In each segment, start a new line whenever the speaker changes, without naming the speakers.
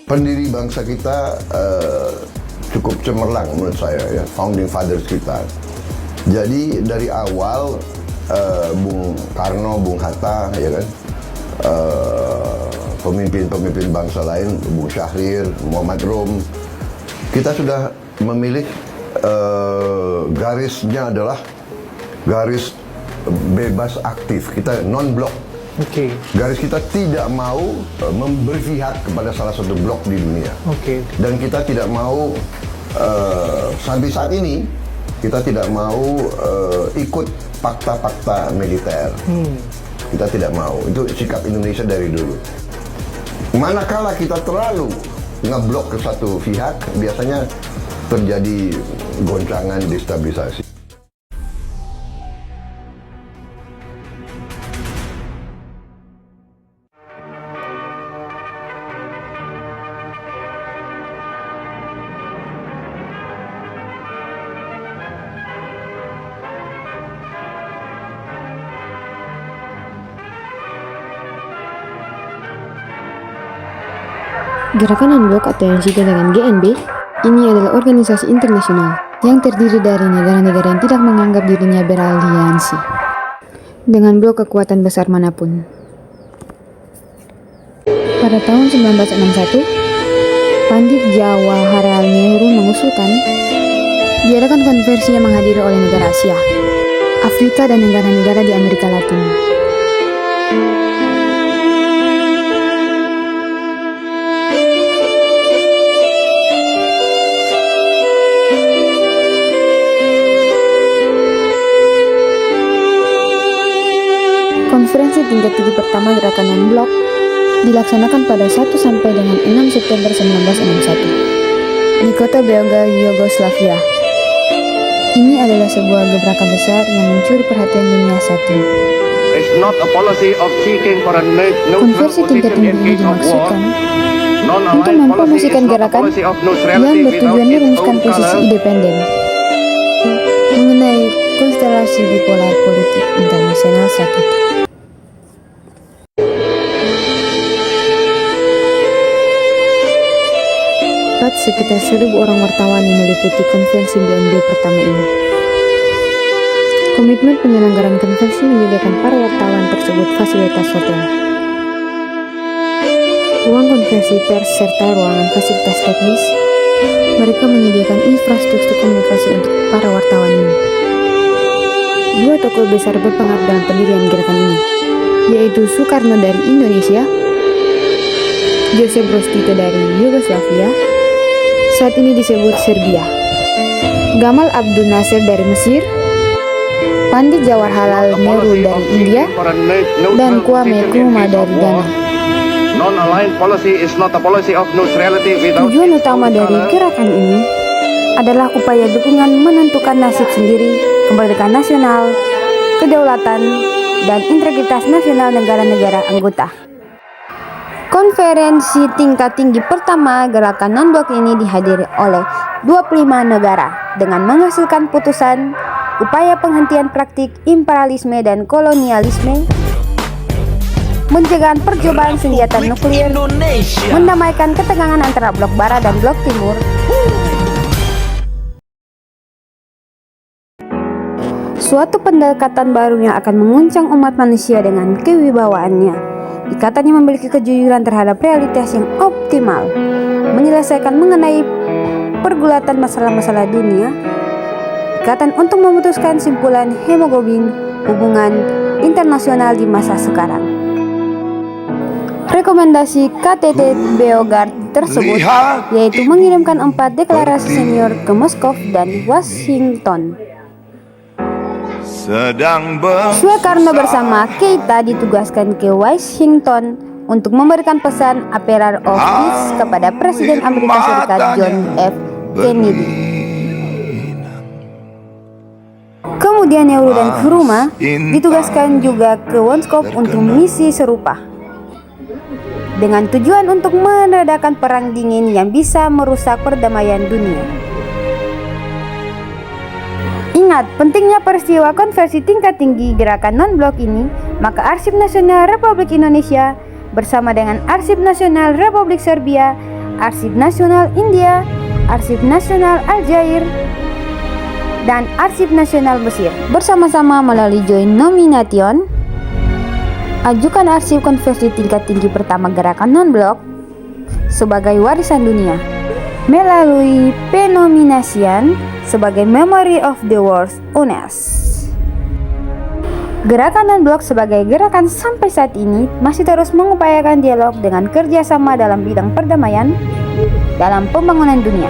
Pendiri bangsa kita cukup cemerlang menurut saya ya, founding fathers kita. Jadi dari awal Bung Karno, Bung Hatta, ya kan, pemimpin-pemimpin bangsa lain, Bung Syahrir, Muhammad Rum, kita sudah memilih garisnya adalah garis bebas aktif, kita non-blok. Garis kita tidak mau berpihak kepada salah satu blok di dunia. Dan kita tidak mau sampai saat ini kita tidak mau ikut fakta-fakta militer. Kita tidak mau. Itu sikap Indonesia dari dulu. Manakala kita terlalu ngeblok ke satu pihak, biasanya terjadi goncangan, destabilisasi.
Gerakan Non-Blok atau yang disingkat dengan GNB, ini adalah organisasi internasional yang terdiri dari negara-negara yang tidak menganggap dirinya beraliansi dengan blok kekuatan besar manapun. Pada tahun 1961, Pandit Jawaharlal Nehru mengusulkan diadakan konferensi yang menghadiri oleh negara Asia, Afrika, dan negara-negara di Amerika Latin. Konferensi tingkat tinggi pertama gerakan Non-Blok dilaksanakan pada 1 sampai dengan 6 September 1961 di kota Beograd, Yugoslavia. Ini adalah sebuah gebrakan besar yang mencuri perhatian dunia saat ini. Konferensi tingkat tinggi ini dimaksudkan untuk mempromosikan gerakan yang bertujuan merumuskan posisi independen mengenai konstelasi bipolar politik internasional saat itu. Sekitar 1.000 orang wartawan yang meliputi konferensi GNB pertama ini. Komitmen penyelenggaraan konferensi menyediakan para wartawan tersebut fasilitas hotel, ruang konferensi pers, serta ruangan fasilitas teknis. Mereka menyediakan infrastruktur komunikasi untuk para wartawan ini. Dua tokoh besar berpengaruh dalam pendirian gerakan ini, yaitu Soekarno dari Indonesia, Joseph Broz Tito dari Yugoslavia, saat ini disebut Serbia, Gamal Abdul Nasser dari Mesir, Pandit Jawaharlal Nehru dari India, dan Kwame Nkrumah dari Ghana. Tujuan utama dari gerakan ini adalah upaya dukungan menentukan nasib sendiri, kemerdekaan nasional, kedaulatan, dan integritas nasional negara-negara anggota. Konferensi tingkat tinggi pertama gerakan Non-Blok ini dihadiri oleh 25 negara dengan menghasilkan putusan upaya penghentian praktik imperialisme dan kolonialisme, pencegahan percobaan senjata nuklir, mendamaikan ketegangan antara blok barat dan blok timur, suatu pendekatan baru yang akan menguncang umat manusia dengan kewibawaannya. Ikatan yang memiliki kejujuran terhadap realitas yang optimal, menyelesaikan mengenai pergulatan masalah-masalah dunia, ikatan untuk memutuskan simpulan hemoglobin hubungan internasional di masa sekarang. Rekomendasi KTT Beograd tersebut yaitu mengirimkan 4 deklarasi senior ke Moskow dan Washington. Soekarno bersama Keita ditugaskan ke Washington untuk memberikan pesan Appeal of Peace kepada Presiden Amerika Serikat John F. Kennedy. Kemudian Nehru dan Nkrumah ditugaskan juga ke Moskow untuk misi serupa, dengan tujuan untuk meredakan perang dingin yang bisa merusak perdamaian dunia. Ingat pentingnya peristiwa konversi tingkat tinggi gerakan non-blok ini, maka Arsip Nasional Republik Indonesia bersama dengan Arsip Nasional Republik Serbia, Arsip Nasional India, Arsip Nasional Aljazair, dan Arsip Nasional Mesir bersama-sama melalui Joint Nomination ajukan arsip konversi tingkat tinggi pertama gerakan non-blok sebagai warisan dunia melalui penominasian sebagai Memory of the World UNESCO. Gerakan non-blok sebagai gerakan sampai saat ini masih terus mengupayakan dialog dengan kerjasama dalam bidang perdamaian dalam pembangunan dunia.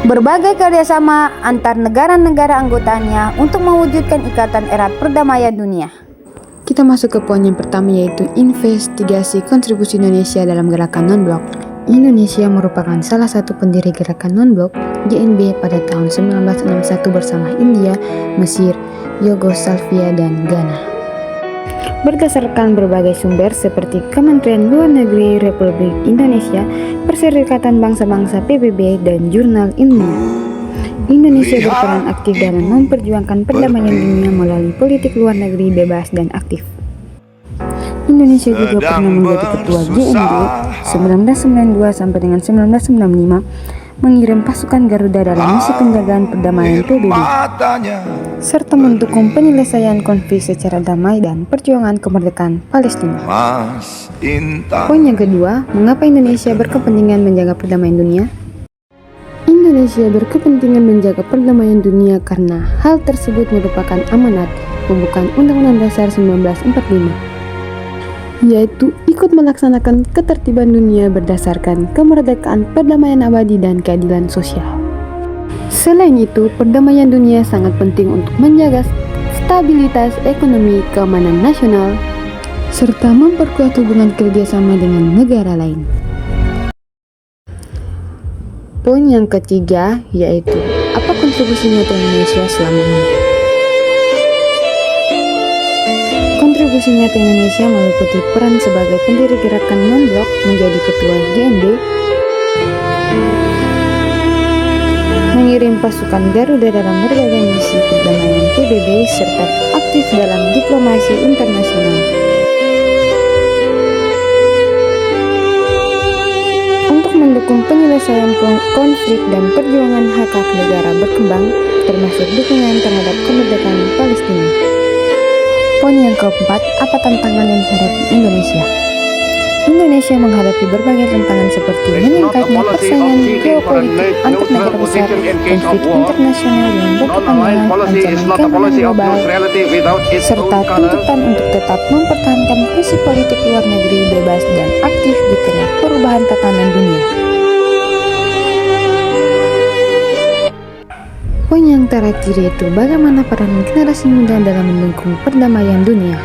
Berbagai kerjasama antar negara-negara anggotanya untuk mewujudkan ikatan erat perdamaian dunia. Kita masuk ke poin yang pertama, yaitu investigasi kontribusi Indonesia dalam gerakan non-blok. Indonesia merupakan salah satu pendiri gerakan non-blok GNB pada tahun 1961 bersama India, Mesir, Yugoslavia, dan Ghana. Berdasarkan berbagai sumber seperti Kementerian Luar Negeri Republik Indonesia, Perserikatan Bangsa-Bangsa PBB, dan Jurnal Ilmiah, Indonesia berperan aktif dalam memperjuangkan perdamaian dunia melalui politik luar negeri bebas dan aktif. Indonesia juga pernah menjadi ketua GNB 1992 sampai dengan 1995, mengirim pasukan Garuda dalam misi penjagaan perdamaian PBB, serta mendukung penyelesaian konflik secara damai dan perjuangan kemerdekaan Palestina. Poin yang kedua, mengapa Indonesia berkepentingan menjaga perdamaian dunia? Indonesia berkepentingan menjaga perdamaian dunia karena hal tersebut merupakan amanat pembukaan Undang-Undang Dasar 1945, yaitu ikut melaksanakan ketertiban dunia berdasarkan kemerdekaan, perdamaian abadi, dan keadilan sosial. Selain itu, perdamaian dunia sangat penting untuk menjaga stabilitas ekonomi, keamanan nasional, serta memperkuat hubungan kerjasama dengan negara lain. Poin yang ketiga, yaitu apa kontribusi nyata Indonesia selama ini? Kontribusi nyata Indonesia meliputi peran sebagai pendiri gerakan non-blok, menjadi ketua GNB, mengirim pasukan Garuda dalam berbagai misi perdamaian PBB, serta aktif dalam diplomasi internasional. Mendukung penyelesaian konflik dan perjuangan hak-hak negara berkembang, termasuk dukungan terhadap kemerdekaan Palestina. Poin yang keempat, apa tantangan yang dihadapi Indonesia? Indonesia menghadapi berbagai tantangan seperti meningkatnya persaingan geopolitik antar negara besar, konflik internasional yang berkepanjangan, ancaman keamanan global, serta tuntutan untuk tetap mempertahankan visi politik luar negeri bebas dan aktif di tengah perubahan tatanan dunia. Poin yang terakhir yaitu bagaimana peran generasi muda dalam mendukung perdamaian dunia.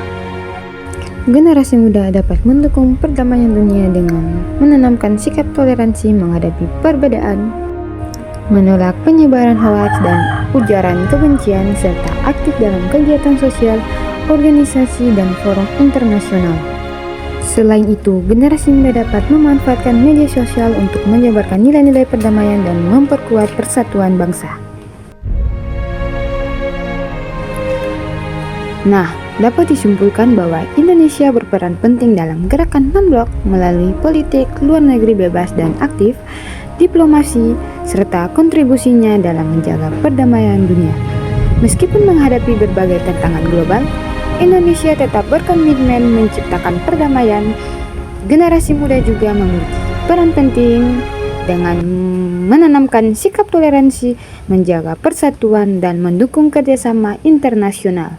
Generasi muda dapat mendukung perdamaian dunia dengan menanamkan sikap toleransi menghadapi perbedaan, menolak penyebaran hoaks dan ujaran kebencian, serta aktif dalam kegiatan sosial, organisasi, dan forum internasional. Selain itu, generasi muda dapat memanfaatkan media sosial untuk menyebarkan nilai-nilai perdamaian dan memperkuat persatuan bangsa. Nah, dapat disimpulkan bahwa Indonesia berperan penting dalam gerakan non-blok melalui politik luar negeri bebas dan aktif, diplomasi, serta kontribusinya dalam menjaga perdamaian dunia. Meskipun menghadapi berbagai tantangan global, Indonesia tetap berkomitmen menciptakan perdamaian. Generasi muda juga memiliki peran penting dengan menanamkan sikap toleransi, menjaga persatuan, dan mendukung kerjasama internasional.